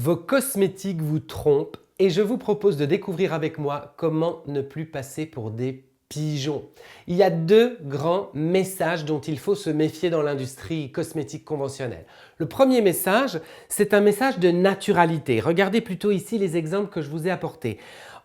Vos cosmétiques vous trompent et je vous propose de découvrir avec moi comment ne plus passer pour des pigeons. Il y a deux grands messages dont il faut se méfier dans l'industrie cosmétique conventionnelle. Le premier message, c'est un message de naturalité. Regardez plutôt ici les exemples que je vous ai apportés.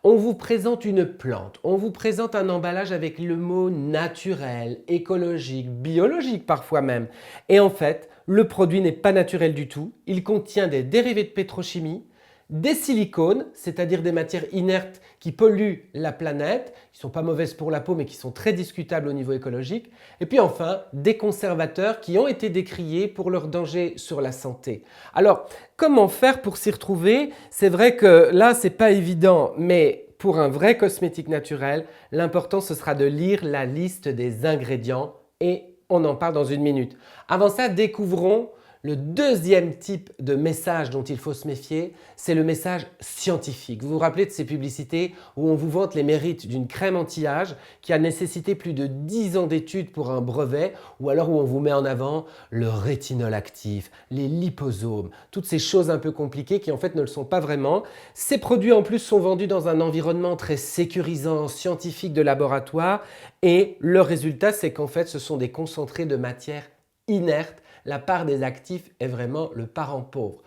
On vous présente une plante, on vous présente un emballage avec le mot naturel, écologique, biologique parfois même. Et en fait, le produit n'est pas naturel du tout. Il contient des dérivés de pétrochimie, des silicones, c'est-à-dire des matières inertes qui polluent la planète, qui ne sont pas mauvaises pour la peau mais qui sont très discutables au niveau écologique, et puis enfin des conservateurs qui ont été décriés pour leur danger sur la santé. Alors, comment faire pour s'y retrouver? C'est vrai que là, ce n'est pas évident, mais pour un vrai cosmétique naturel, l'important ce sera de lire la liste des ingrédients et on en parle dans une minute. Avant ça, découvrons le deuxième type de message dont il faut se méfier, c'est le message scientifique. Vous vous rappelez de ces publicités où on vous vante les mérites d'une crème anti-âge qui a nécessité plus de 10 ans d'études pour un brevet, ou alors où on vous met en avant le rétinol actif, les liposomes, toutes ces choses un peu compliquées qui en fait ne le sont pas vraiment. Ces produits en plus sont vendus dans un environnement très sécurisant, scientifique de laboratoire, et le résultat c'est qu'en fait ce sont des concentrés de matières inertes. La part des actifs est vraiment le parent pauvre.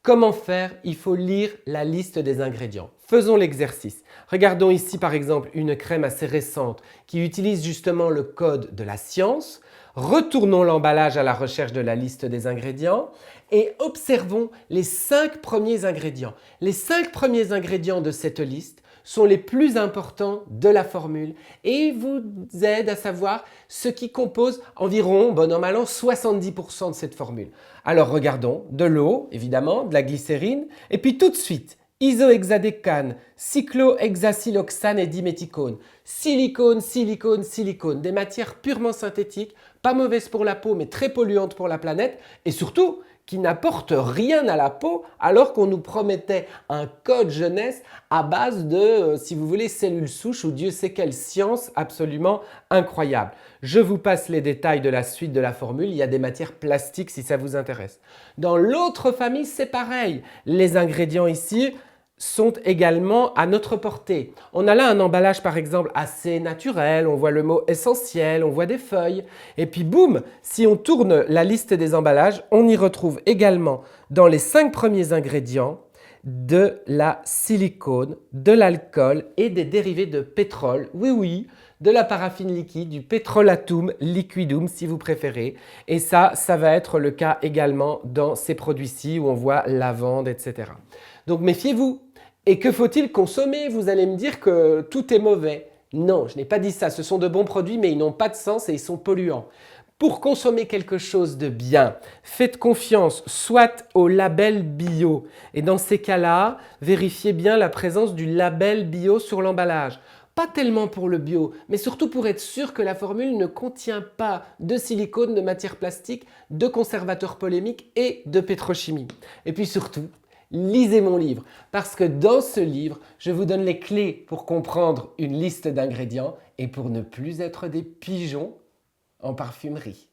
Comment faire? Il faut lire la liste des ingrédients. Faisons l'exercice. Regardons ici par exemple une crème assez récente qui utilise justement le code de la science. Retournons l'emballage à la recherche de la liste des ingrédients et observons les 5 premiers ingrédients. Les 5 premiers ingrédients de cette liste sont les plus importants de la formule et vous aident à savoir ce qui compose environ, bon an mal an, 70% de cette formule. Alors regardons, de l'eau évidemment, de la glycérine et puis tout de suite, isohexadécane, cyclohexacyloxane et diméthicone, silicone, silicone, silicone, des matières purement synthétiques, pas mauvaises pour la peau mais très polluantes pour la planète et surtout qui n'apportent rien à la peau alors qu'on nous promettait un code jeunesse à base de, si vous voulez, cellules souches ou Dieu sait quelle science absolument incroyable. Je vous passe les détails de la suite de la formule, il y a des matières plastiques si ça vous intéresse. Dans l'autre famille, c'est pareil. Les ingrédients ici sont également à notre portée. On a là un emballage par exemple assez naturel, on voit le mot essentiel, on voit des feuilles et puis boum, si on tourne la liste des emballages, on y retrouve également dans les 5 premiers ingrédients de la silicone, de l'alcool et des dérivés de pétrole, oui, de la paraffine liquide, du pétrolatum liquidum si vous préférez. Et ça va être le cas également dans ces produits-ci où on voit lavande, etc. Donc méfiez-vous. Et que faut-il consommer? Vous allez me dire que tout est mauvais. Non, je n'ai pas dit ça. Ce sont de bons produits, mais ils n'ont pas de sens et ils sont polluants. Pour consommer quelque chose de bien, faites confiance soit au label bio. Et dans ces cas-là, vérifiez bien la présence du label bio sur l'emballage. Pas tellement pour le bio, mais surtout pour être sûr que la formule ne contient pas de silicone, de matière plastique, de conservateurs polémiques et de pétrochimie. Et puis surtout, lisez mon livre parce que dans ce livre, je vous donne les clés pour comprendre une liste d'ingrédients et pour ne plus être des pigeons en parfumerie.